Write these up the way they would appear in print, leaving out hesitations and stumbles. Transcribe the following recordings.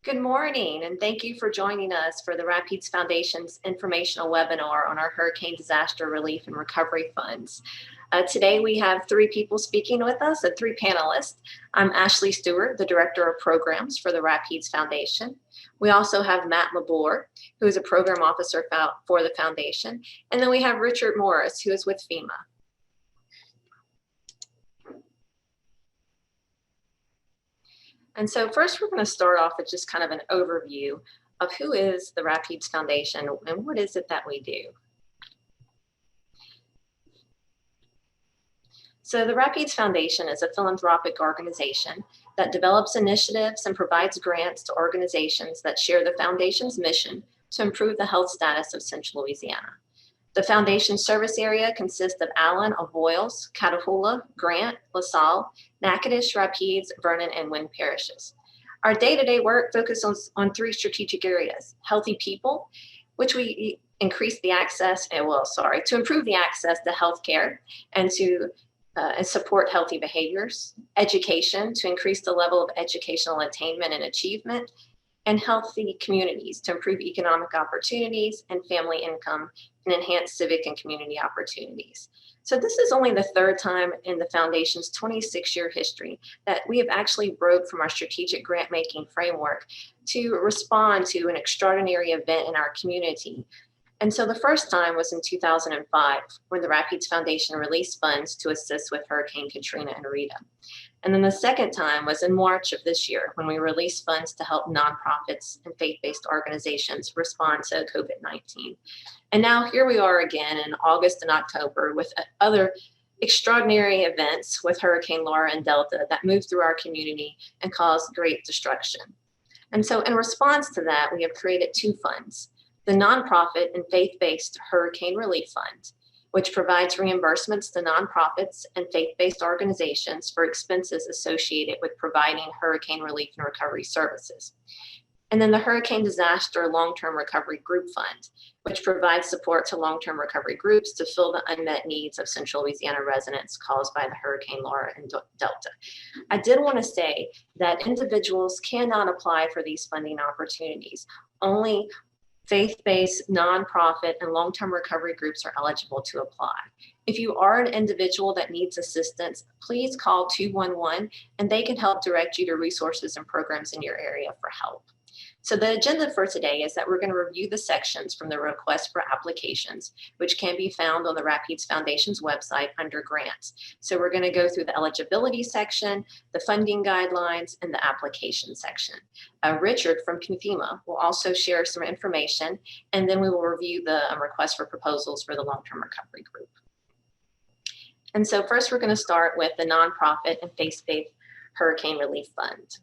Good morning, and thank you for joining us for the Rapides Foundation's informational webinar on our Hurricane Disaster Relief and Recovery Funds. Today we have three people speaking with us and three panelists. I'm Ashley Stewart, the Director of Programs for the Rapides Foundation. We also have Matt Labor, who is a Program Officer for the Foundation. And then we have Richard Morris, who is with FEMA. And so first we're going to start off with just kind of an overview of who is the Rapides Foundation and what is it that we do. So the Rapides Foundation is a philanthropic organization that develops initiatives and provides grants to organizations that share the Foundation's mission to improve the health status of Central Louisiana. The Foundation's service area consists of Allen, Avoyelles, Catahoula, Grant, LaSalle, Natchitoches, Rapides, Vernon, and Wynn parishes. Our day-to-day work focuses on three strategic areas: healthy people, which we increase the access, to improve the access to healthcare and to support healthy behaviors; education, to increase the level of educational attainment and achievement; and healthy communities, to improve economic opportunities and family income and enhance civic and community opportunities. So this is only the third time in the Foundation's 26-year history that we have actually broke from our strategic grant-making framework to respond to an extraordinary event in our community. And so the first time was in 2005, when the Rapides Foundation released funds to assist with Hurricane Katrina and Rita. And then the second time was in March of this year, when we released funds to help nonprofits and faith-based organizations respond to COVID-19. And now here we are again in August and October with other extraordinary events with Hurricane Laura and Delta that moved through our community and caused great destruction. And so in response to that, we have created two funds: the nonprofit and faith-based Hurricane Relief Fund, which provides reimbursements to nonprofits and faith-based organizations for expenses associated with providing hurricane relief and recovery services. And then the Hurricane Disaster Long-Term Recovery Group Fund, which provides support to long-term recovery groups to fill the unmet needs of Central Louisiana residents caused by the Hurricane Laura and Delta. I did want to say that individuals cannot apply for these funding opportunities. Only faith-based, nonprofit, and long-term recovery groups are eligible to apply. If you are an individual that needs assistance, please call 211 and they can help direct you to resources and programs in your area for help. So the agenda for today is that we're going to review the sections from the request for applications, which can be found on the Rapides Foundation's website under grants. So we're going to go through the eligibility section, the funding guidelines, and the application section. Richard from FEMA will also share some information, and then we will review the request for proposals for the long-term recovery group. And so first we're going to start with the nonprofit and faith-based Hurricane Relief Fund.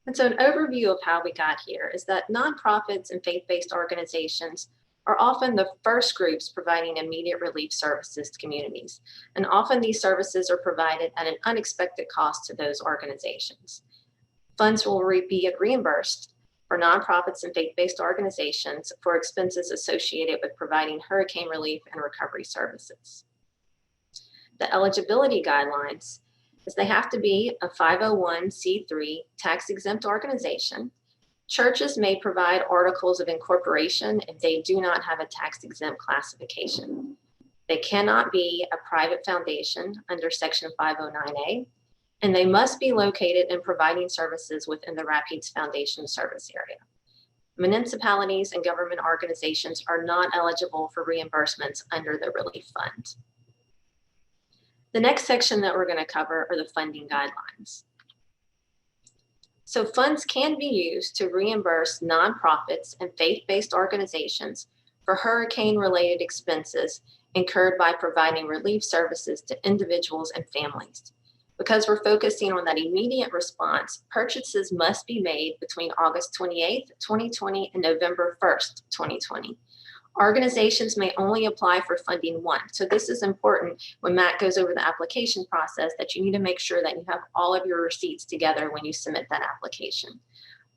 And so an overview of how we got here is that nonprofits and faith-based organizations are often the first groups providing immediate relief services to communities. And often these services are provided at an unexpected cost to those organizations. Funds will be reimbursed for nonprofits and faith-based organizations for expenses associated with providing hurricane relief and recovery services. The eligibility guidelines is they have to be a 501c3 tax-exempt organization. Churches may provide articles of incorporation if they do not have a tax-exempt classification. They cannot be a private foundation under Section 509A, and they must be located and providing services within the Rapides Foundation service area. Municipalities and government organizations are not eligible for reimbursements under the Relief Fund. The next section that we're going to cover are the funding guidelines. So funds can be used to reimburse nonprofits and faith-based organizations for hurricane-related expenses incurred by providing relief services to individuals and families. Because we're focusing on that immediate response, purchases must be made between August 28th, 2020 and November 1st, 2020. Organizations may only apply for funding once. So this is important when Matt goes over the application process, that you need to make sure that you have all of your receipts together when you submit that application.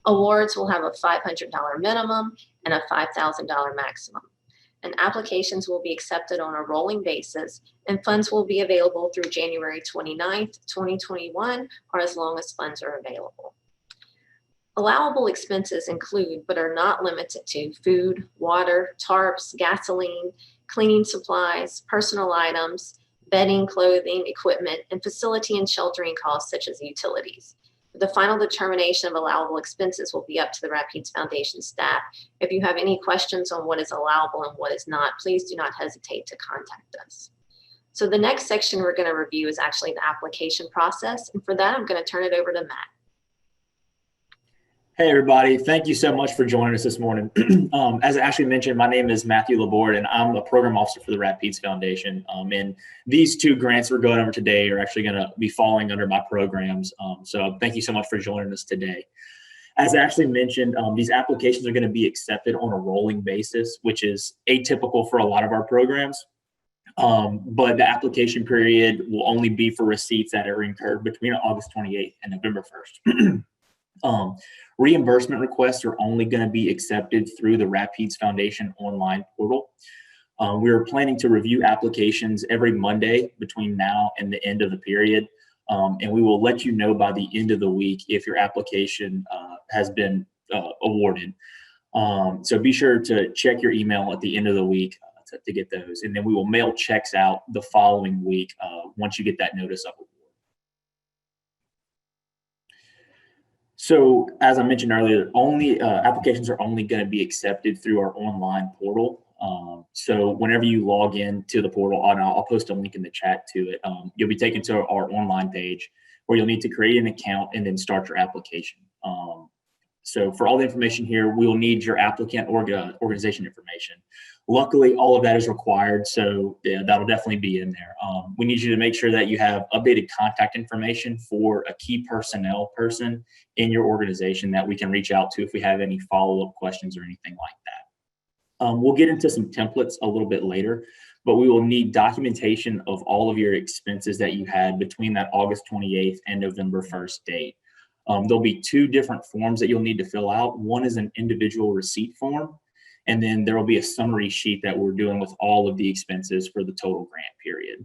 Awards will have a $500 minimum and a $5,000 maximum. And applications will be accepted on a rolling basis, and funds will be available through January 29th, 2021, or as long as funds are available. Allowable expenses include, but are not limited to, food, water, tarps, gasoline, cleaning supplies, personal items, bedding, clothing, equipment, and facility and sheltering costs such as utilities. The final determination of allowable expenses will be up to the Rapides Foundation staff. If you have any questions on what is allowable and what is not, please do not hesitate to contact us. So the next section we're going to review is actually the application process. And for that, I'm going to turn it over to Matt. Hey, everybody. Thank you so much for joining us this morning. As Ashley mentioned, my name is Matthew Laborde, and I'm a program officer for the Rapides Foundation. And these two grants we're going over today are actually going to be falling under my programs. So thank you so much for joining us today. As Ashley mentioned, these applications are going to be accepted on a rolling basis, which is atypical for a lot of our programs. But the application period will only be for receipts that are incurred between August 28th and November 1st. Reimbursement requests are only going to be accepted through the Rapides Foundation online portal. We are planning to review applications every Monday between now and the end of the period, and we will let you know by the end of the week if your application has been awarded. So be sure to check your email at the end of the week to get those, and then we will mail checks out the following week once you get that notice of award. So as I mentioned earlier, applications are only going to be accepted through our online portal. So whenever you log in to the portal, and I'll post a link in the chat to it, you'll be taken to our online page where you'll need to create an account and then start your application. So for all the information here, we'll need your applicant organization information. Luckily, all of that is required, so yeah, that'll definitely be in there. We need you to make sure that you have updated contact information for a key personnel person in your organization that we can reach out to if we have any follow-up questions or anything like that. We'll get into some templates a little bit later, but we will need documentation of all of your expenses that you had between that August 28th and November 1st date. There'll be two different forms that you'll need to fill out. One is an individual receipt form, and then there will be a summary sheet that we're doing with all of the expenses for the total grant period.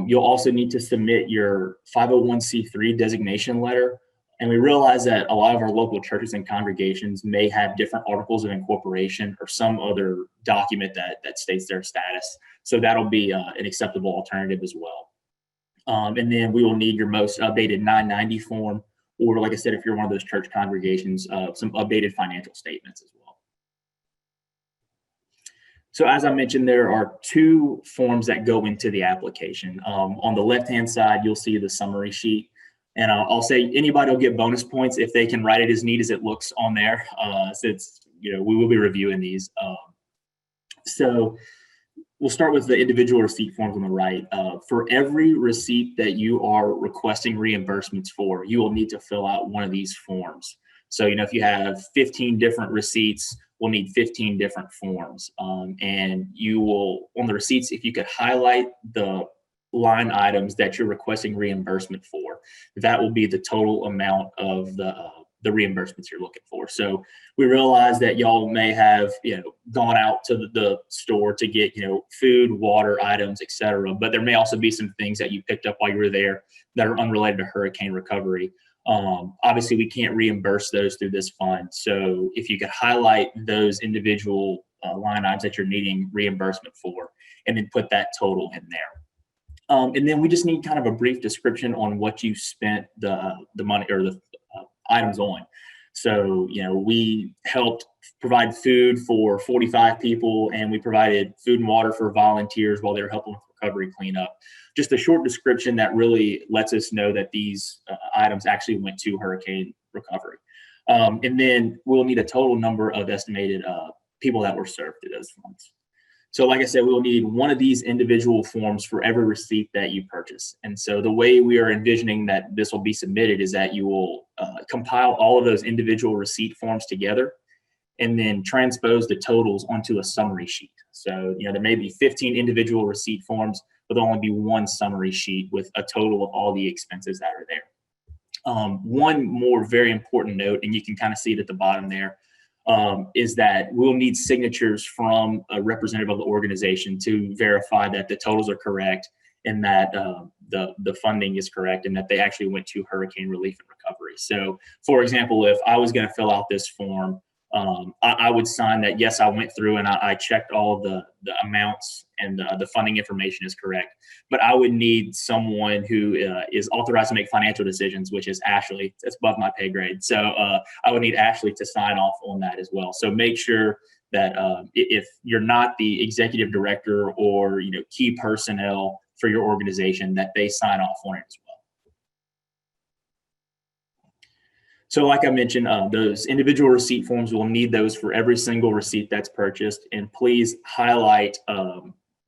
You'll also need to submit your 501c3 designation letter. And we realize that a lot of our local churches and congregations may have different articles of incorporation or some other document that states their status. So that'll be an acceptable alternative as well. And then we will need your most updated 990 form, or like I said, if you're one of those church congregations, some updated financial statements as well. So as I mentioned, there are two forms that go into the application. On the left-hand side, you'll see the summary sheet. And I'll say anybody will get bonus points if they can write it as neat as it looks on there. So we will be reviewing these. So we'll start with the individual receipt forms on the right. For every receipt that you are requesting reimbursements for, you will need to fill out one of these forms. So, if you have 15 different receipts, we'll need 15 different forms. And you will, on the receipts, if you could highlight the line items that you're requesting reimbursement for, that will be the total amount of the reimbursements you're looking for. So we realize that y'all may have gone out to the store to get food, water items, etc. But there may also be some things that you picked up while you were there that are unrelated to hurricane recovery. Obviously, we can't reimburse those through this fund. So if you could highlight those individual line items that you're needing reimbursement for, and then put that total in there. And then we just need kind of a brief description on what you spent the money or the items on. So, we helped provide food for 45 people, and we provided food and water for volunteers while they were helping with recovery cleanup. Just a short description that really lets us know that these items actually went to hurricane recovery. And then we'll need a total number of estimated people that were served through those funds. So like I said, we'll need one of these individual forms for every receipt that you purchase. And so the way we are envisioning that this will be submitted is that you will compile all of those individual receipt forms together and then transpose the totals onto a summary sheet. So, there may be 15 individual receipt forms, but there'll only be one summary sheet with a total of all the expenses that are there. One more very important note, and you can kind of see it at the bottom there, is that we'll need signatures from a representative of the organization to verify that the totals are correct and that the funding is correct and that they actually went to hurricane relief and recovery. So, for example, if I was going to fill out this form, I would sign that, yes, I went through and I checked all the amounts and the funding information is correct. But I would need someone who is authorized to make financial decisions, which is Ashley. That's above my pay grade. So I would need Ashley to sign off on that as well. So make sure that if you're not the executive director or key personnel for your organization, that they sign off on it as well. So like I mentioned, those individual receipt forms, will need those for every single receipt that's purchased. And please highlight,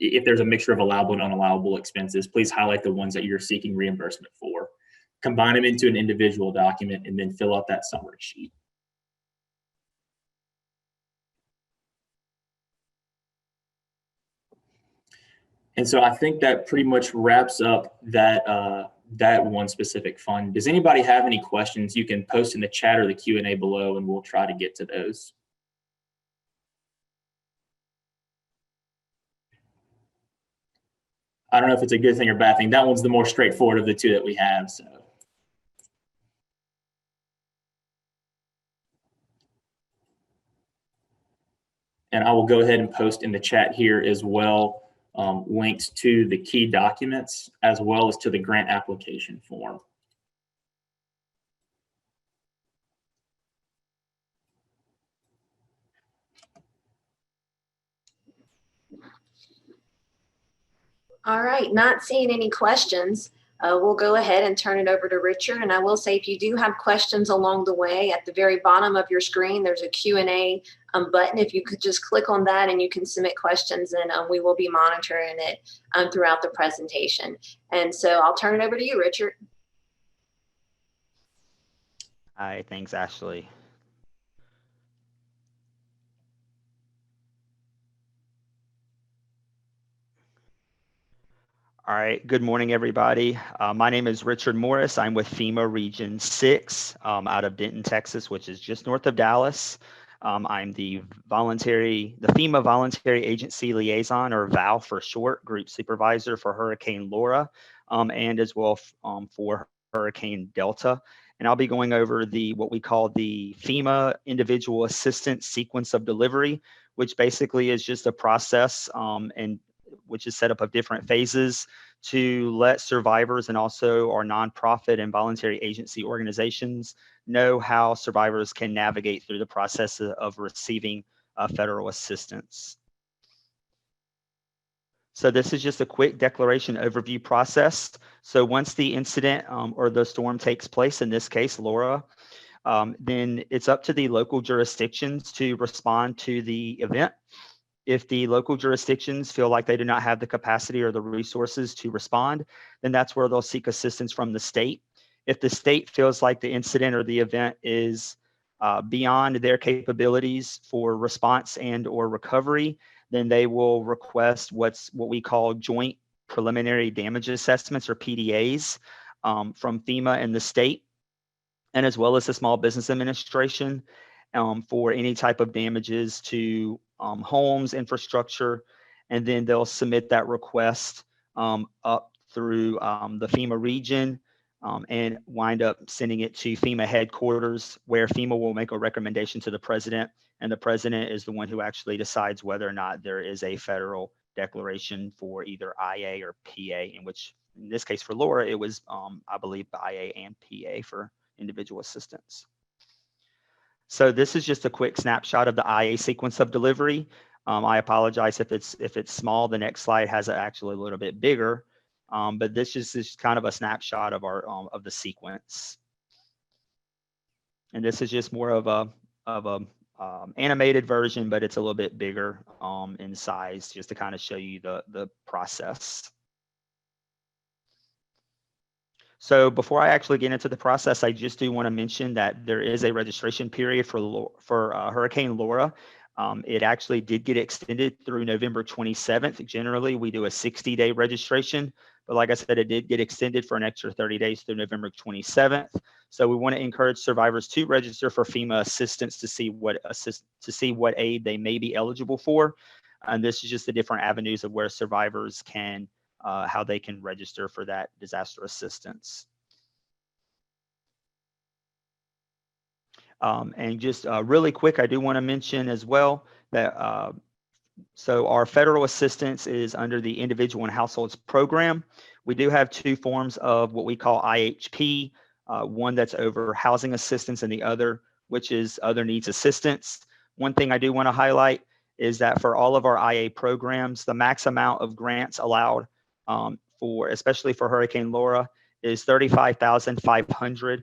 if there's a mixture of allowable and unallowable expenses, please highlight the ones that you're seeking reimbursement for. Combine them into an individual document and then fill out that summary sheet. And so I think that pretty much wraps up that one specific fund. Does anybody have any questions? You can post in the chat or the Q&A below, and we'll try to get to those. I don't know if it's a good thing or bad thing. That one's the more straightforward of the two that we have. So. And I will go ahead and post in the chat here as well links to the key documents as well as to the grant application form. All right, not seeing any questions. We'll go ahead and turn it over to Richard. And I will say, if you do have questions along the way, at the very bottom of your screen, there's a Q&A button. If you could just click on that and you can submit questions, and we will be monitoring it throughout the presentation. And so I'll turn it over to you, Richard. Hi, thanks, Ashley. All right, good morning, everybody. My name is Richard Morris. I'm with FEMA Region 6 out of Denton, Texas, which is just north of Dallas. I'm the FEMA Voluntary Agency Liaison, or VAL for short, Group Supervisor for Hurricane Laura, and as well for Hurricane Delta. And I'll be going over what we call the FEMA Individual Assistance Sequence of Delivery, which basically is just a process and which is set up of different phases to let survivors and also our nonprofit and voluntary agency organizations know how survivors can navigate through the process of receiving federal assistance. So this is just a quick declaration overview process. So once the incident or the storm takes place, in this case, Laura, then it's up to the local jurisdictions to respond to the event. If the local jurisdictions feel like they do not have the capacity or the resources to respond, then that's where they'll seek assistance from the state. If the state feels like the incident or the event is beyond their capabilities for response and or recovery, then they will request what we call joint preliminary damage assessments, or PDAs, from FEMA and the state, and as well as the Small Business Administration, for any type of damages to homes, infrastructure, and then they'll submit that request up through the FEMA region and wind up sending it to FEMA headquarters, where FEMA will make a recommendation to the president, and the president is the one who actually decides whether or not there is a federal declaration for either IA or PA, in this case for Laura, it was, I believe, IA and PA for individual assistance. So this is just a quick snapshot of the IA sequence of delivery. I apologize if it's small. The next slide has it actually a little bit bigger, but this is just kind of a snapshot of our of the sequence. And this is just more of a animated version, but it's a little bit bigger in size, just to kind of show you the process. So before I actually get into the process, I just do want to mention that there is a registration period for Hurricane Laura. It actually did get extended through November 27th. Generally, we do a 60-day registration, but like I said, it did get extended for an extra 30 days through November 27th. So we want to encourage survivors to register for FEMA assistance to see what aid they may be eligible for. And this is just the different avenues of where survivors can how they can register for that disaster assistance. And just really quick, I do want to mention as well that so our federal assistance is under the Individual and Households Program. We do have two forms of what we call IHP, one that's over housing assistance and the other, which is other needs assistance. One thing I do want to highlight is that for all of our IA programs, the max amount of grants allowed especially for Hurricane Laura is $35,500.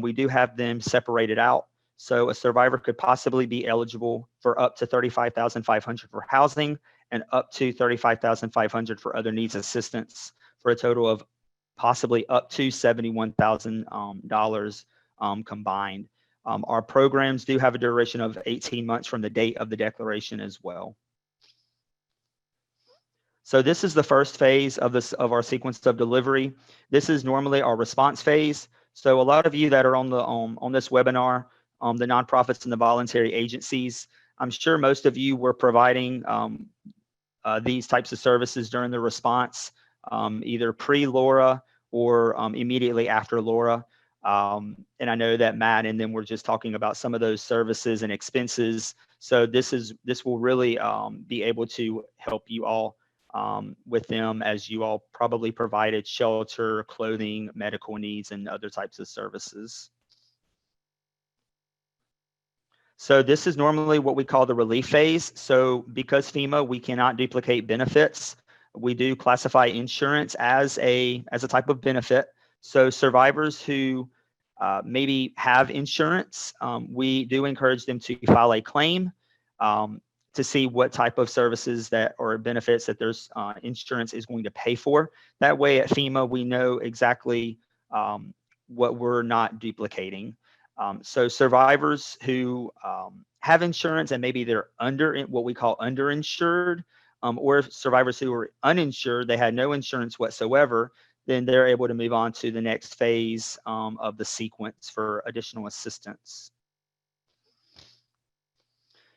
We do have them separated out. So a survivor could possibly be eligible for up to $35,500 for housing and up to $35,500 for other needs assistance, for a total of possibly up to $71,000 combined. Our programs do have a duration of 18 months from the date of the declaration as well. So this is the first phase of our sequence of delivery. This is normally our response phase. So a lot of you that are on this webinar, the nonprofits and the voluntary agencies, I'm sure most of you were providing these types of services during the response, either pre-Laura or immediately after Laura. And I know that Matt and then we're just talking about some of those services and expenses. So this will really be able to help you all with them, as you all probably provided shelter, clothing, medical needs, and other types of services. So this is normally what we call the relief phase. So because FEMA, we cannot duplicate benefits, we do classify insurance as a type of benefit. So survivors who maybe have insurance, we do encourage them to file a claim to see what type of services that or benefits that there's insurance is going to pay for. That way at FEMA, we know exactly what we're not duplicating. So survivors who have insurance and maybe they're what we call underinsured, or survivors who are uninsured, they had no insurance whatsoever, then they're able to move on to the next phase of the sequence for additional assistance.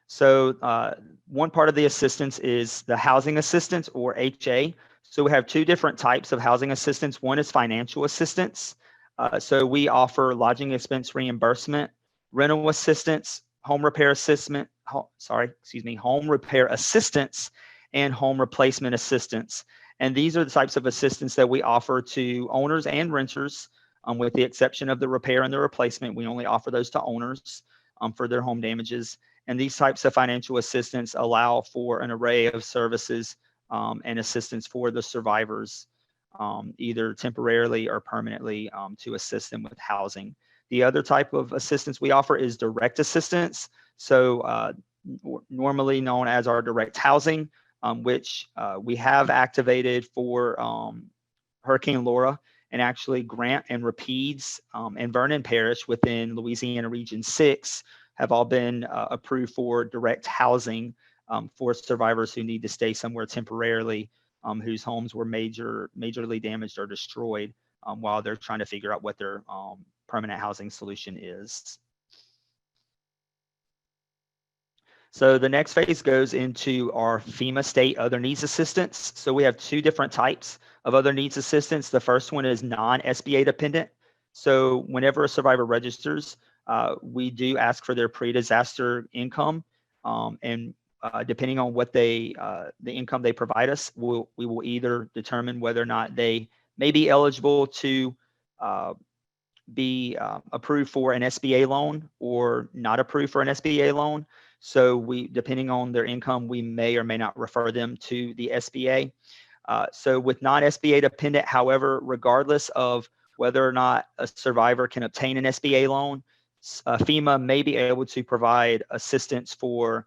So one part of the assistance is the housing assistance, or HA. So we have two different types of housing assistance. One is financial assistance. So we offer lodging expense reimbursement, rental assistance, home repair assistance, home repair assistance, and home replacement assistance. And these are the types of assistance that we offer to owners and renters, with the exception of the repair and the replacement. We only offer those to owners for their home damages. And these types of financial assistance allow for an array of services and assistance for the survivors, either temporarily or permanently, to assist them with housing. The other type of assistance we offer is direct assistance. So normally known as our direct housing, which we have activated for Hurricane Laura, and actually Grant and Rapides and Vernon Parish within Louisiana Region 6 have all been approved for direct housing for survivors who need to stay somewhere temporarily, whose homes were majorly damaged or destroyed, while they're trying to figure out what their permanent housing solution is. So the next phase goes into our FEMA state other needs assistance. So we have two different types of other needs assistance. The first one is non-SBA dependent. So whenever a survivor registers, we do ask for their pre-disaster income, and depending on what the income they provide us, we will either determine whether or not they may be eligible to be approved for an SBA loan or not approved for an SBA loan. So depending on their income, we may or may not refer them to the SBA. So with non-SBA dependent, however, regardless of whether or not a survivor can obtain an SBA loan, FEMA may be able to provide assistance for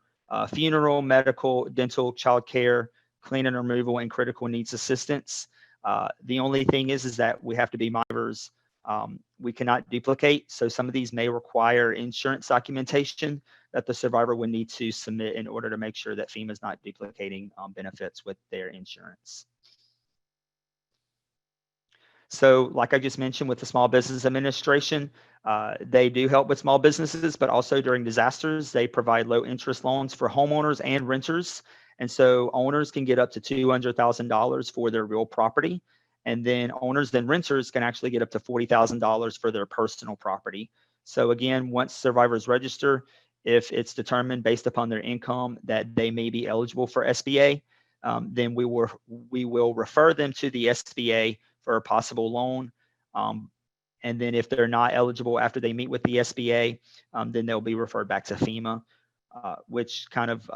funeral, medical, dental, child care, clean and removal, and critical needs assistance. The only thing is that we have to be mindful. We cannot duplicate. So some of these may require insurance documentation that the survivor would need to submit in order to make sure that FEMA is not duplicating benefits with their insurance. So like I just mentioned with the Small Business Administration, they do help with small businesses, but also during disasters, they provide low interest loans for homeowners and renters. And so owners can get up to $200,000 for their real property. And then owners and renters can actually get up to $40,000 for their personal property. So again, once survivors register, if it's determined based upon their income that they may be eligible for SBA, then we will refer them to the SBA for a possible loan. And then if they're not eligible after they meet with the SBA, then they'll be referred back to FEMA, which kind of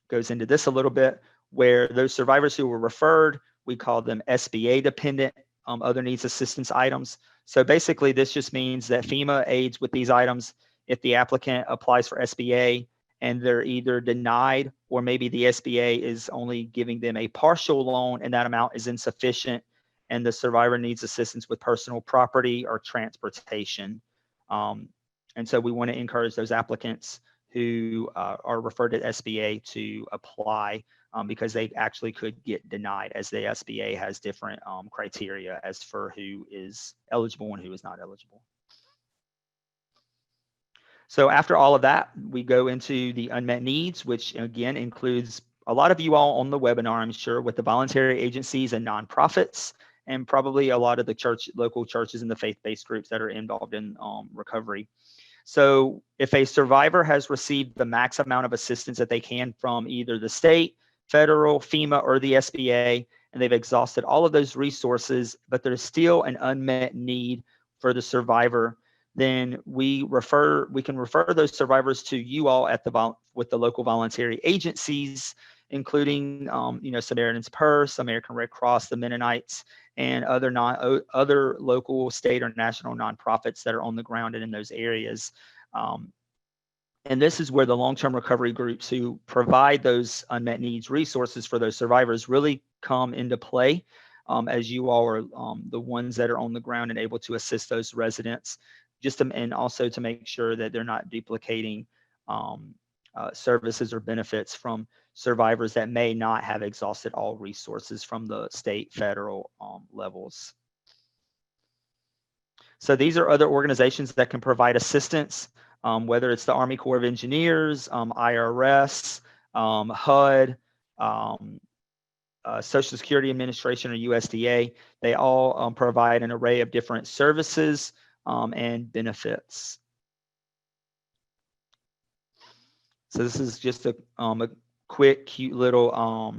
goes into this a little bit, where those survivors who were referred, we call them SBA dependent other needs assistance items. So basically, this just means that FEMA aids with these items if the applicant applies for SBA and they're either denied, or maybe the SBA is only giving them a partial loan and that amount is insufficient, and the survivor needs assistance with personal property or transportation. And so we want to encourage those applicants who are referred to SBA to apply, because they actually could get denied, as the SBA has different criteria as for who is eligible and who is not eligible. So after all of that, we go into the unmet needs, which again includes a lot of you all on the webinar, I'm sure, with the voluntary agencies and nonprofits, and probably a lot of the local churches and the faith-based groups that are involved in recovery. So if a survivor has received the max amount of assistance that they can from either the state, federal, FEMA, or the SBA, and they've exhausted all of those resources, but there's still an unmet need for the survivor, then we can refer those survivors to you all at with the local voluntary agencies, including Samaritan's Purse, American Red Cross, the Mennonites, and other local, state, or national nonprofits that are on the ground and in those areas. And this is where the long-term recovery groups who provide those unmet needs resources for those survivors really come into play, as you all are the ones that are on the ground and able to assist those residents, and also to make sure that they're not duplicating services or benefits from survivors that may not have exhausted all resources from the state, federal levels. So these are other organizations that can provide assistance, whether it's the Army Corps of Engineers, IRS, HUD, Social Security Administration, or USDA. They all provide an array of different services and benefits. So this is just a quick, cute little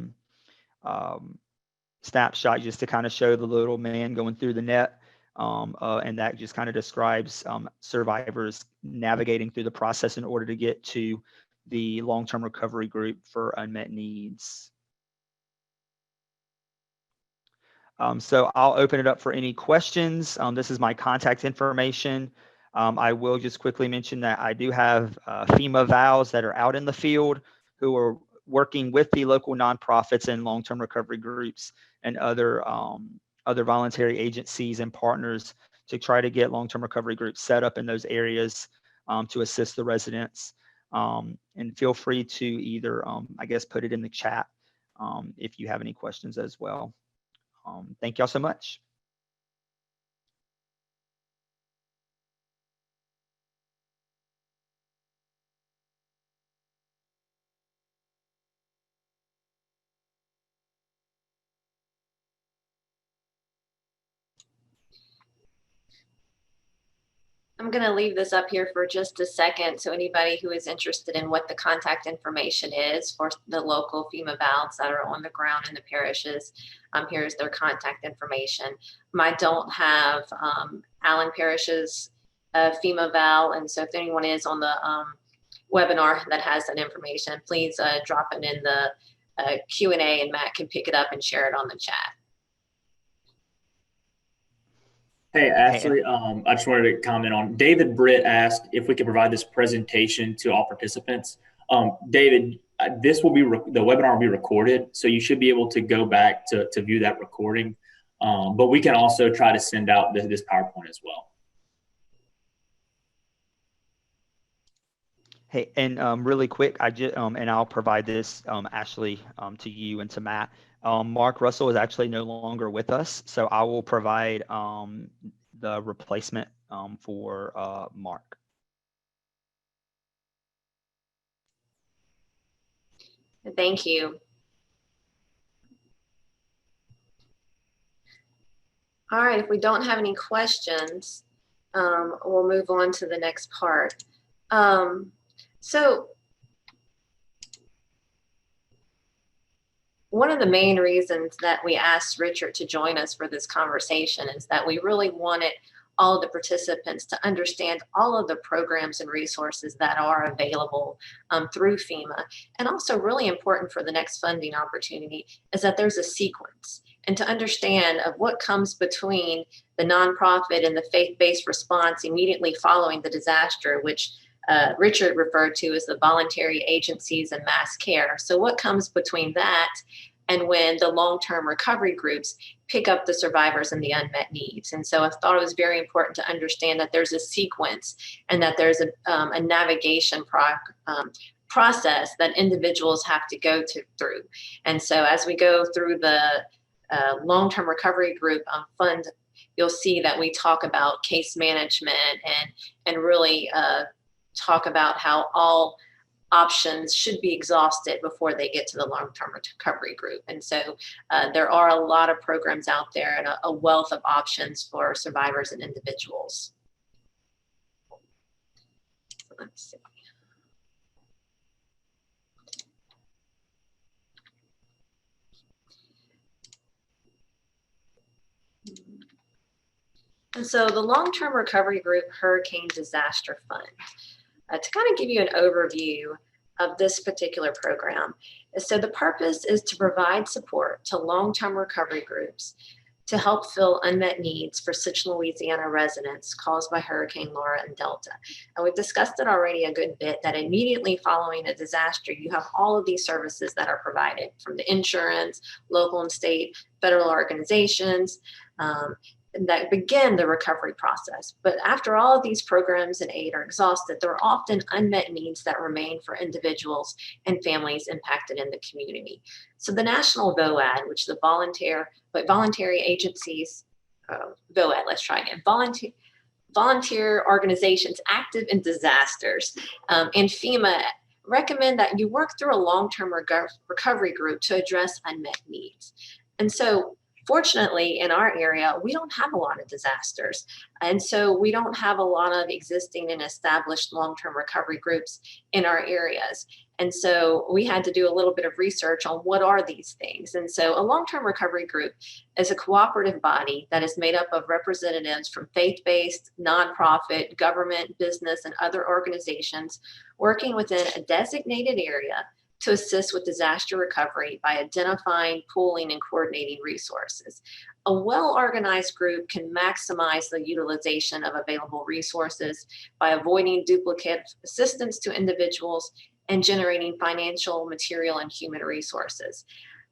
snapshot just to kind of show the little man going through the net. And that just kind of describes survivors navigating through the process in order to get to the long-term recovery group for unmet needs. So I'll open it up for any questions. This is my contact information. I will just quickly mention that I do have FEMA VALs that are out in the field who are working with the local nonprofits and long-term recovery groups and other voluntary agencies and partners to try to get long-term recovery groups set up in those areas to assist the residents. And feel free to either, I guess, put it in the chat if you have any questions as well. Thank y'all so much. I'm going to leave this up here for just a second. So anybody who is interested in what the contact information is for the local FEMA VALs that are on the ground in the parishes, here's their contact information. I don't have Allen Parish's FEMA VAL. And so if anyone is on the webinar that has that information, please drop it in the Q&A and Matt can pick it up and share it on the chat. Hey, Ashley, I just wanted to comment on David Britt asked if we could provide this presentation to all participants. David, the webinar will be recorded, so you should be able to go back to view that recording. But we can also try to send out this PowerPoint as well. Hey, and really quick, and I'll provide this, Ashley, to you and to Matt. Mark Russell is actually no longer with us, so I will provide the replacement for Mark. Thank you. All right, if we don't have any questions, we'll move on to the next part. So one of the main reasons that we asked Richard to join us for this conversation is that we really wanted all of the participants to understand all of the programs and resources that are available through FEMA. And also really important for the next funding opportunity is that there's a sequence, and to understand of what comes between the nonprofit and the faith-based response immediately following the disaster, which Richard referred to as the voluntary agencies and mass care. So what comes between that and when the long-term recovery groups pick up the survivors and the unmet needs? And so I thought it was very important to understand that there's a sequence and that there's a navigation process that individuals have to go through. And so as we go through the long-term recovery group fund, you'll see that we talk about case management and really talk about how all options should be exhausted before they get to the long-term recovery group. And so there are a lot of programs out there and a wealth of options for survivors and individuals. Let's see. And so the long-term recovery group Hurricane Disaster Fund, to kind of give you an overview of this particular program. So the purpose is to provide support to long-term recovery groups to help fill unmet needs for Central Louisiana residents caused by Hurricane Laura and Delta. And we've discussed it already a good bit that immediately following a disaster, you have all of these services that are provided from the insurance, local and state, federal organizations, that begin the recovery process. But after all of these programs and aid are exhausted, there are often unmet needs that remain for individuals and families impacted in the community. So the National VOAD, which the voluntary agencies, VOAD, let's try again, volunteer organizations active in disasters, and FEMA recommend that you work through a long-term recovery group to address unmet needs. And so fortunately, in our area, we don't have a lot of disasters. And so we don't have a lot of existing and established long-term recovery groups in our areas. And so we had to do a little bit of research on what are these things. And so a long-term recovery group is a cooperative body that is made up of representatives from faith-based, nonprofit, government, business, and other organizations working within a designated area to assist with disaster recovery by identifying, pooling, and coordinating resources. A well-organized group can maximize the utilization of available resources by avoiding duplicate assistance to individuals and generating financial, material, and human resources.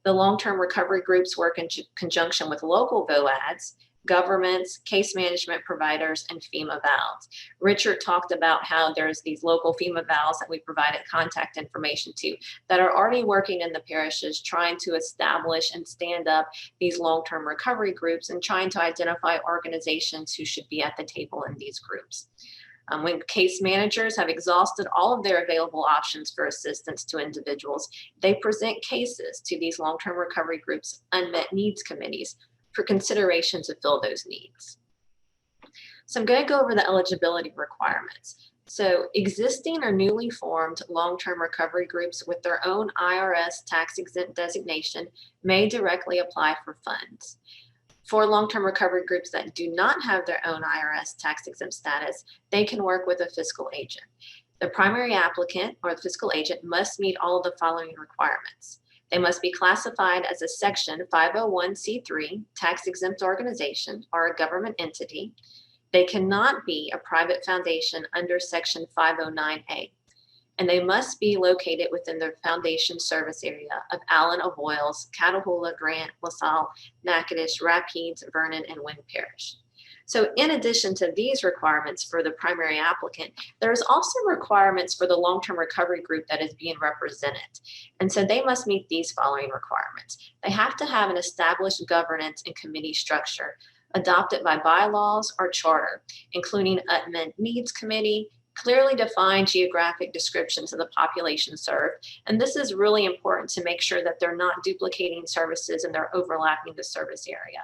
The long-term recovery groups work in conjunction with local VOADs, governments, case management providers, and FEMA VALs. Richard talked about how there's these local FEMA VALs that we provided contact information to that are already working in the parishes trying to establish and stand up these long-term recovery groups and trying to identify organizations who should be at the table in these groups. When case managers have exhausted all of their available options for assistance to individuals, they present cases to these long-term recovery groups' unmet needs committees for consideration to fill those needs. So I'm going to go over the eligibility requirements. So existing or newly formed long-term recovery groups with their own IRS tax-exempt designation may directly apply for funds. For long-term recovery groups that do not have their own IRS tax-exempt status, they can work with a fiscal agent. The primary applicant or the fiscal agent must meet all of the following requirements. They must be classified as a Section 501c3 tax-exempt organization or a government entity. They cannot be a private foundation under Section 509A. And they must be located within the foundation service area of Allen Avoyelles, Catahoula, Grant, LaSalle, Natchitoches, Rapides, Vernon, and Wynn Parish. So in addition to these requirements for the primary applicant, there's also requirements for the long-term recovery group that is being represented. And so they must meet these following requirements. They have to have an established governance and committee structure adopted by bylaws or charter, including unmet needs committee, clearly define geographic descriptions of the population served. And this is really important to make sure that they're not duplicating services and they're overlapping the service area.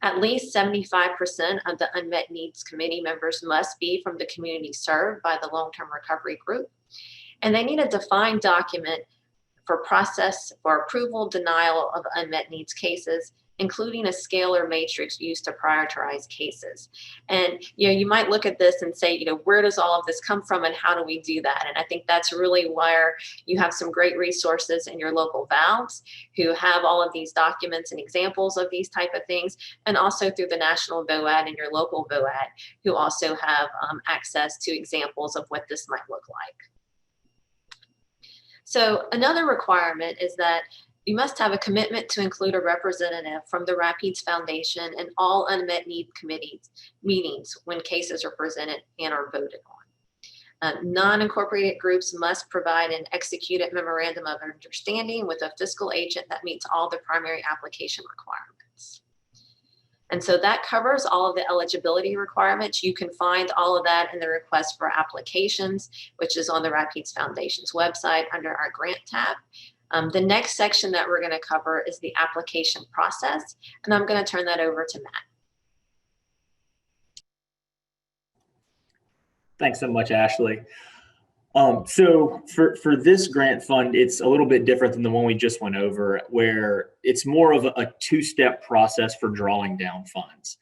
At least 75% of the unmet needs committee members must be from the community served by the long-term recovery group. And they need a defined document for process for approval, denial of unmet needs cases, including a scale or matrix used to prioritize cases. And you might look at this and say, where does all of this come from and how do we do that? And I think that's really where you have some great resources in your local valves who have all of these documents and examples of these type of things, and also through the national VOAD and your local VOAD who also have access to examples of what this might look like. So another requirement is that you must have a commitment to include a representative from the Rapides Foundation in all unmet need committees meetings when cases are presented and are voted on. Non-incorporated groups must provide an executed memorandum of understanding with a fiscal agent that meets all the primary application requirements. And so that covers all of the eligibility requirements. You can find all of that in the request for applications, which is on the Rapides Foundation's website under our grant tab. The next section that we're going to cover is the application process, and I'm going to turn that over to Matt. Thanks so much, Ashley. So for this grant fund, it's a little bit different than the one we just went over, where it's more of a two-step process for drawing down funds.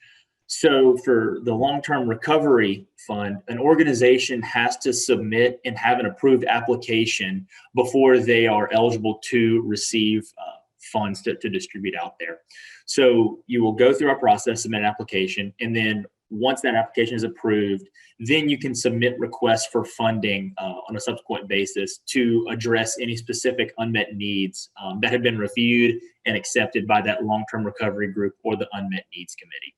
So for the long-term recovery fund, an organization has to submit and have an approved application before they are eligible to receive funds to distribute out there. So you will go through our process, submit an application, and then once that application is approved, then you can submit requests for funding on a subsequent basis to address any specific unmet needs that have been reviewed and accepted by that long-term recovery group or the unmet needs committee.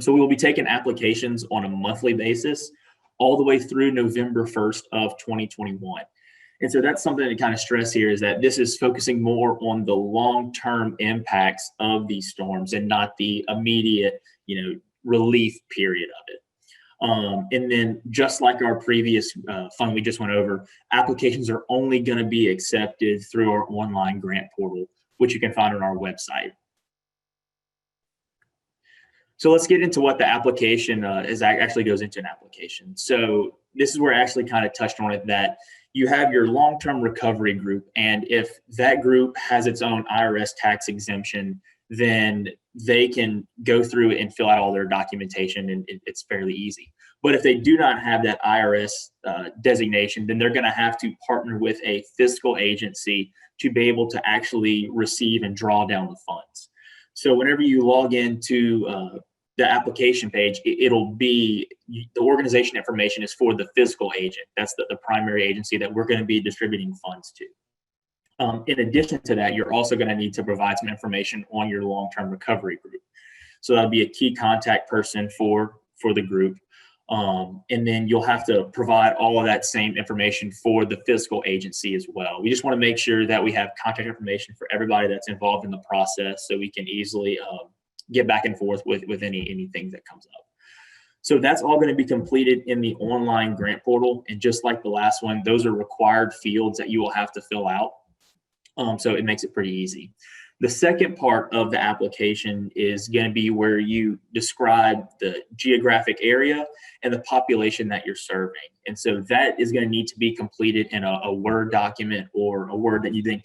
So we will be taking applications on a monthly basis all the way through November 1st of 2021. And so that's something to kind of stress here, is that this is focusing more on the long-term impacts of these storms and not the immediate, relief period of it. And then just like our previous fund we just went over, applications are only going to be accepted through our online grant portal, which you can find on our website. So let's get into what the application actually goes into an application. So this is where I actually kind of touched on it, that you have your long-term recovery group, and if that group has its own IRS tax exemption, then they can go through and fill out all their documentation, and it's fairly easy. But if they do not have that IRS designation, then they're going to have to partner with a fiscal agency to be able to actually receive and draw down the funds. So whenever you log into the application page, it'll be the organization information is for the fiscal agent. That's the primary agency that we're going to be distributing funds to. In addition to that, you're also going to need to provide some information on your long-term recovery group. So that'll be a key contact person for the group. And then you'll have to provide all of that same information for the fiscal agency as well. We just want to make sure that we have contact information for everybody that's involved in the process, so we can easily get back and forth with anything that comes up. So that's all going to be completed in the online grant portal. And just like the last one, those are required fields that you will have to fill out. So it makes it pretty easy. The second part of the application is going to be where you describe the geographic area and the population that you're serving. And so that is going to need to be completed in a Word document, or a Word that you then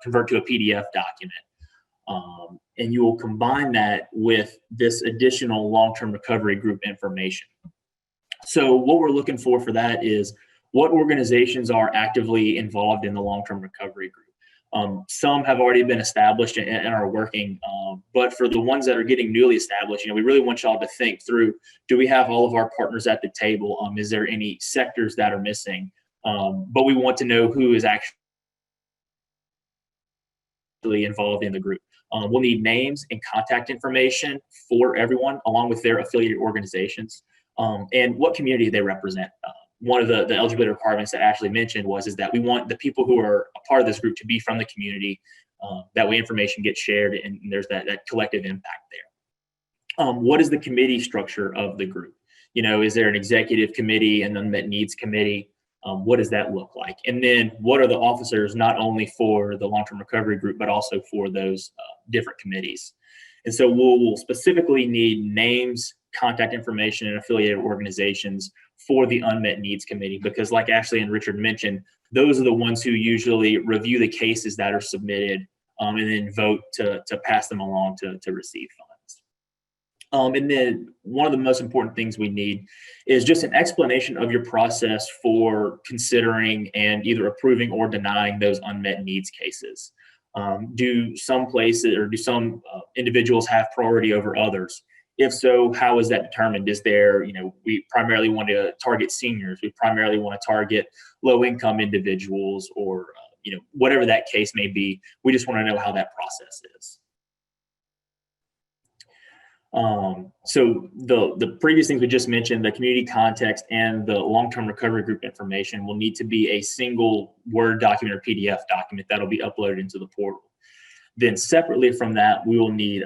convert to a PDF document. And you will combine that with this additional long-term recovery group information. So what we're looking for that is what organizations are actively involved in the long-term recovery group. Some have already been established and are working, but for the ones that are getting newly established, we really want y'all to think through, do we have all of our partners at the table? Is there any sectors that are missing? But we want to know who is actually involved in the group. We'll need names and contact information for everyone, along with their affiliated organizations, and what community they represent. One of the eligibility requirements that Ashley mentioned is that we want the people who are a part of this group to be from the community. That way information gets shared and there's that collective impact there. What is the committee structure of the group? Is there an executive committee, an unmet needs committee? What does that look like? And then what are the officers, not only for the long-term recovery group, but also for those different committees? And so we'll specifically need names, contact information, and affiliated organizations for the unmet needs committee, because like Ashley and Richard mentioned, those are the ones who usually review the cases that are submitted and then vote to pass them along to receive funds. And then one of the most important things we need is just an explanation of your process for considering and either approving or denying those unmet needs cases. Do some places or do some individuals have priority over others? If so, how is that determined? Is there, we primarily want to target seniors, we primarily want to target low-income individuals, or, whatever that case may be. We just want to know how that process is. So the previous things we just mentioned, the community context and the long-term recovery group information will need to be a single Word document or PDF document that'll be uploaded into the portal. Then separately from that, we will need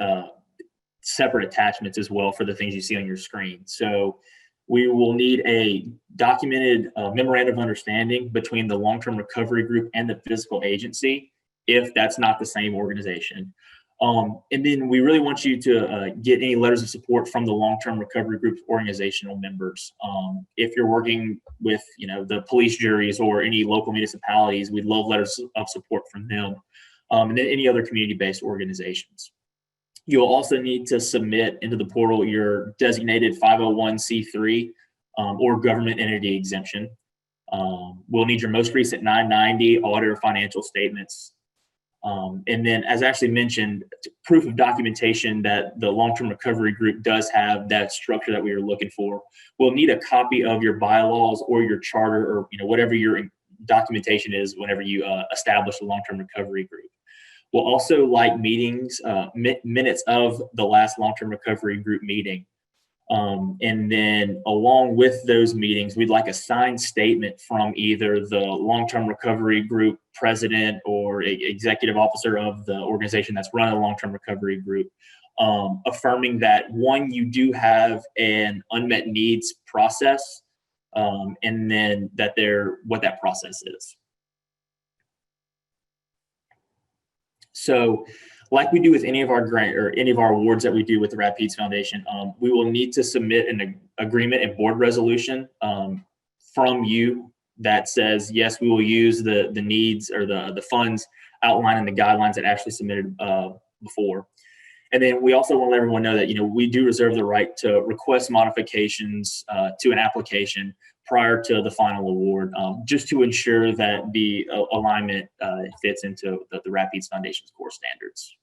separate attachments as well for the things you see on your screen. So we will need a documented memorandum of understanding between the long-term recovery group and the physical agency, if that's not the same organization. And then we really want you to get any letters of support from the long-term recovery group's organizational members. If you're working with, the police juries or any local municipalities, we'd love letters of support from them, and then any other community-based organizations. You'll also need to submit into the portal your designated 501c3 or government entity exemption. We'll need your most recent 990 audit or financial statements. And then, as Ashley mentioned, proof of documentation that the long-term recovery group does have that structure that we are looking for. We'll need a copy of your bylaws or your charter, or whatever your documentation is whenever you establish a long-term recovery group. We'll also like meetings, minutes of the last long-term recovery group meeting. And then along with those meetings, we'd like a signed statement from either the long-term recovery group president or executive officer of the organization that's running a long-term recovery group, affirming that, one, you do have an unmet needs process, and then that what that process is. So like we do with any of our grant or any of our awards that we do with the Rapides Foundation, we will need to submit an agreement and board resolution from you that says, yes, we will use the needs or the funds outlined in the guidelines that Ashley submitted before. And then we also want to let everyone know that, we do reserve the right to request modifications to an application prior to the final award, just to ensure that the alignment fits into the Rapides Foundation's core standards.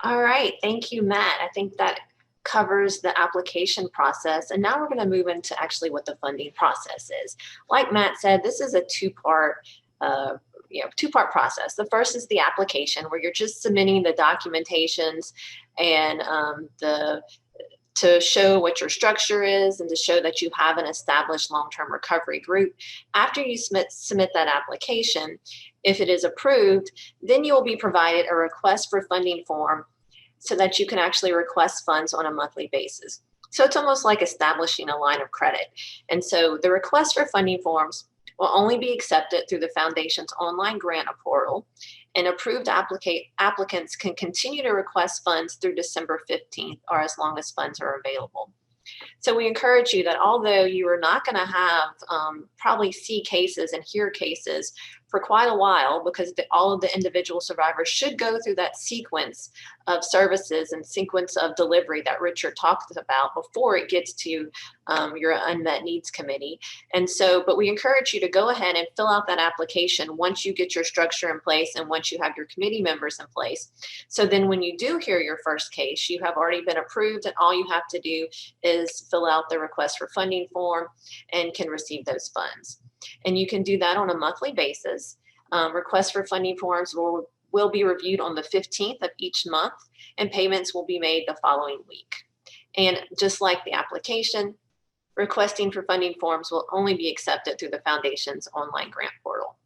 All right, thank you, Matt. I think that covers the application process. And now we're going to move into actually what the funding process is. Like Matt said, this is a two-part process. The first is the application, where you're just submitting the documentations and to show what your structure is and to show that you have an established long-term recovery group. After you submit that application, if it is approved, then you will be provided a request for funding form so that you can actually request funds on a monthly basis. So it's almost like establishing a line of credit. And so the request for funding forms will only be accepted through the Foundation's online grant portal, and approved applicants can continue to request funds through December 15th or as long as funds are available. So we encourage you that although you are not going to have probably see cases and hear cases for quite a while, because all of the individual survivors should go through that sequence of services and sequence of delivery that Richard talked about before it gets to your unmet needs committee. And so, but we encourage you to go ahead and fill out that application once you get your structure in place and once you have your committee members in place. So then when you do hear your first case, you have already been approved, and all you have to do is fill out the request for funding form and can receive those funds. And you can do that on a monthly basis. Requests for funding forms will be reviewed on the 15th of each month, and payments will be made the following week. And just like the application, requesting for funding forms will only be accepted through the Foundation's online grant portal.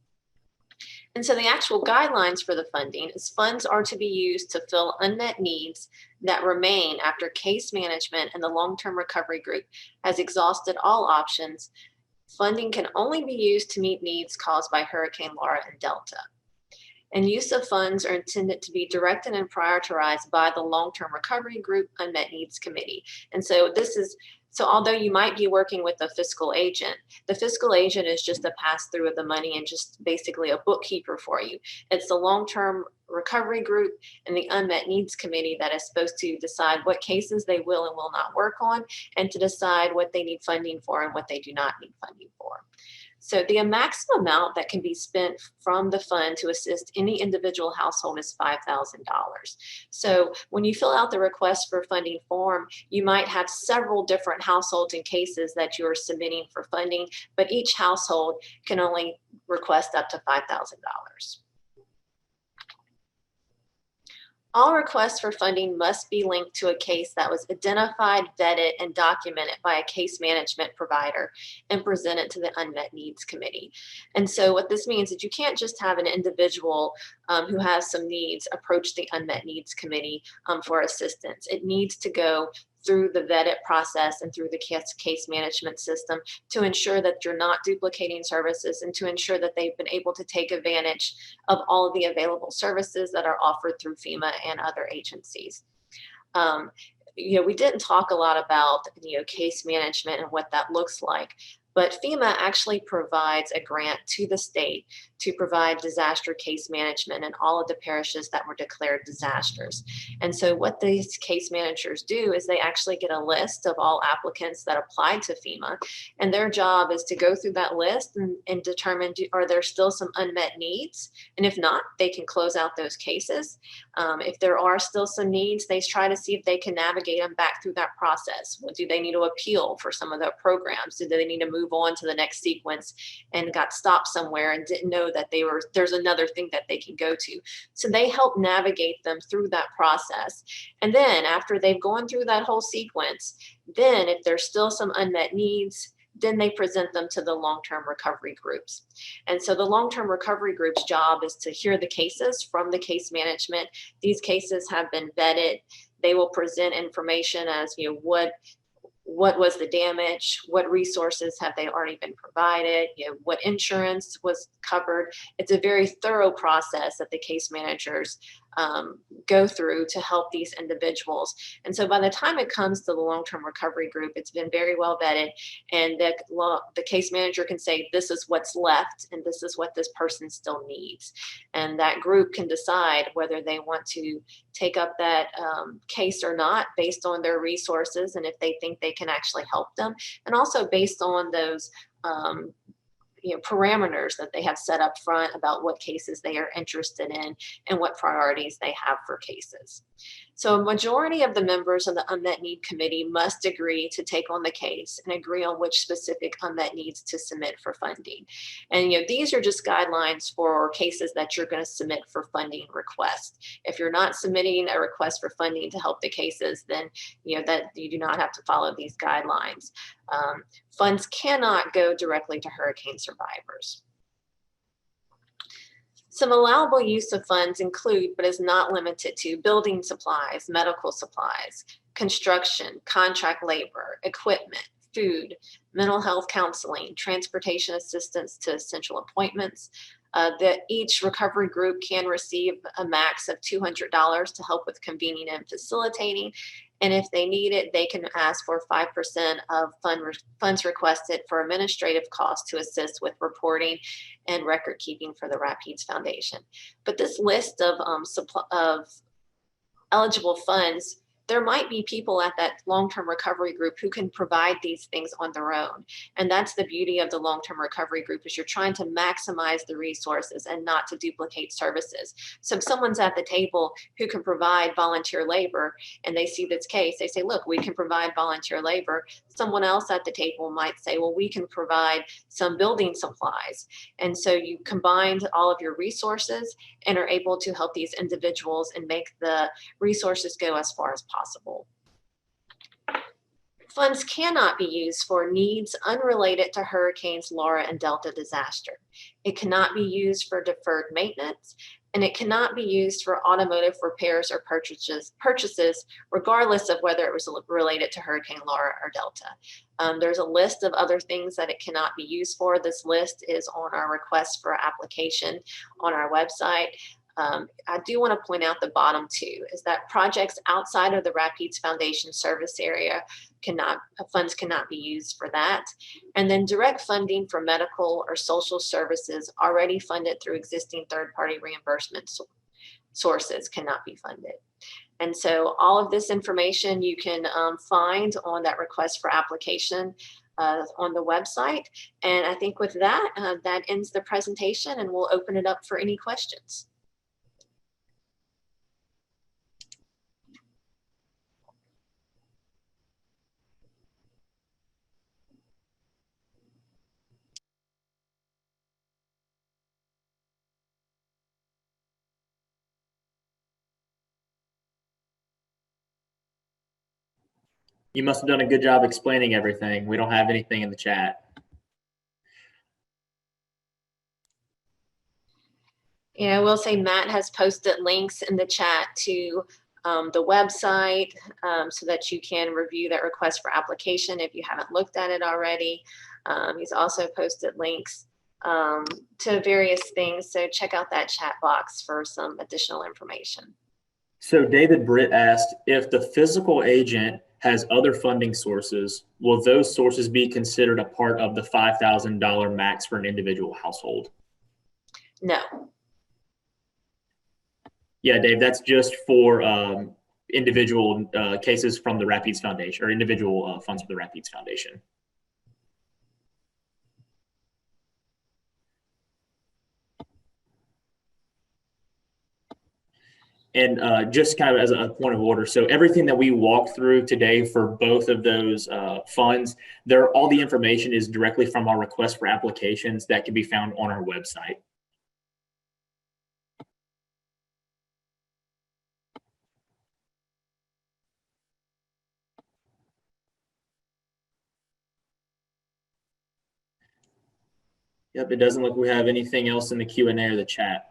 And so the actual guidelines for the funding is funds are to be used to fill unmet needs that remain after case management and the long-term recovery group has exhausted all options. Funding can only be used to meet needs caused by Hurricane Laura and Delta. And use of funds are intended to be directed and prioritized by the long-term recovery group unmet needs committee. And so so although you might be working with a fiscal agent, the fiscal agent is just a pass-through of the money and just basically a bookkeeper for you. It's the long-term recovery group and the unmet needs committee that is supposed to decide what cases they will and will not work on, and to decide what they need funding for and what they do not need funding for. So the maximum amount that can be spent from the fund to assist any individual household is $5,000. So when you fill out the request for funding form, you might have several different households and cases that you're submitting for funding, but each household can only request up to $5,000. All requests for funding must be linked to a case that was identified, vetted, and documented by a case management provider and presented to the Unmet Needs Committee. And so what this means is you can't just have an individual who has some needs approach the Unmet Needs Committee for assistance. It needs to go through the vetted process and through the case management system to ensure that you're not duplicating services and to ensure that they've been able to take advantage of all of the available services that are offered through FEMA and other agencies. We didn't talk a lot about case management and what that looks like, but FEMA actually provides a grant to the state to provide disaster case management in all of the parishes that were declared disasters. And so what these case managers do is they actually get a list of all applicants that applied to FEMA, and their job is to go through that list and determine, are there still some unmet needs? And if not, they can close out those cases. If there are still some needs, they try to see if they can navigate them back through that process. Do they need to appeal for some of the programs? Do they need to move on to the next sequence and got stopped somewhere and didn't know that there's another thing that they can go to? So they help navigate them through that process. And then after they've gone through that whole sequence, then if there's still some unmet needs, then they present them to the long-term recovery groups. And so the long-term recovery group's job is to hear the cases from the case management. These cases have been vetted. They will present information as what was the damage, what resources have they already been provided, what insurance was covered. It's a very thorough process that the case managers go through to help these individuals. And so by the time it comes to the long-term recovery group, it's been very well vetted, and the case manager can say, this is what's left and this is what this person still needs. And that group can decide whether they want to take up that case or not based on their resources and if they think they can actually help them, and also based on those parameters that they have set up front about what cases they are interested in and what priorities they have for cases. So a majority of the members of the Unmet Need Committee must agree to take on the case and agree on which specific unmet needs to submit for funding. And these are just guidelines for cases that you're going to submit for funding requests. If you're not submitting a request for funding to help the cases, then that you do not have to follow these guidelines. Funds cannot go directly to hurricane survivors. Some allowable use of funds include, but is not limited to, building supplies, medical supplies, construction, contract labor, equipment, food, mental health counseling, transportation assistance to essential appointments. That each recovery group can receive a max of $200 to help with convening and facilitating. And if they need it, they can ask for 5% of funds requested for administrative costs to assist with reporting and record keeping for the Rapides Foundation. But this list of eligible funds, there might be people at that long-term recovery group who can provide these things on their own. And that's the beauty of the long-term recovery group, is you're trying to maximize the resources and not to duplicate services. So if someone's at the table who can provide volunteer labor and they see this case, they say, look, we can provide volunteer labor. Someone else at the table might say, well, we can provide some building supplies. And so you combined all of your resources and are able to help these individuals and make the resources go as far as possible. Funds cannot be used for needs unrelated to Hurricanes Laura and Delta disaster. It cannot be used for deferred maintenance, and it cannot be used for automotive repairs or purchases, regardless of whether it was related to Hurricane Laura or Delta. There's a list of other things that it cannot be used for. This list is on our request for application on our website. I do want to point out the bottom two is that projects outside of the Rapides Foundation service area funds cannot be used for that. And then direct funding for medical or social services already funded through existing third-party reimbursement sources cannot be funded. And so all of this information you can find on that request for application on the website. And I think with that, that ends the presentation, and we'll open it up for any questions. You must have done a good job explaining everything. We don't have anything in the chat. Yeah, I will say Matt has posted links in the chat to the website so that you can review that request for application if you haven't looked at it already. He's also posted links to various things, so check out that chat box for some additional information. So David Britt asked, if the physical agent has other funding sources, will those sources be considered a part of the $5,000 max for an individual household? No. Yeah, Dave, that's just for individual cases from the Rapides Foundation, or individual funds from the Rapides Foundation. And just kind of as a point of order, so everything that we walked through today for both of those funds, all the information is directly from our request for applications that can be found on our website. Yep, it doesn't look like we have anything else in the Q&A or the chat.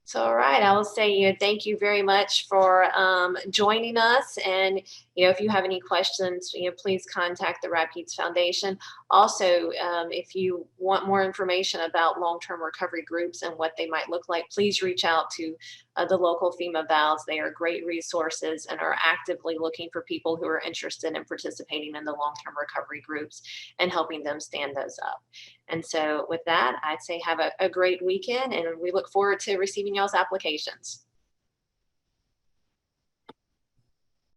So, all right, I will say thank you very much for joining us. And if you have any questions, please contact the Rapides Foundation. Also, if you want more information about long-term recovery groups and what they might look like, please reach out to the local FEMA VALs. They are great resources and are actively looking for people who are interested in participating in the long-term recovery groups and helping them stand those up. And so with that, I'd say have a great weekend, and we look forward to receiving y'all's applications.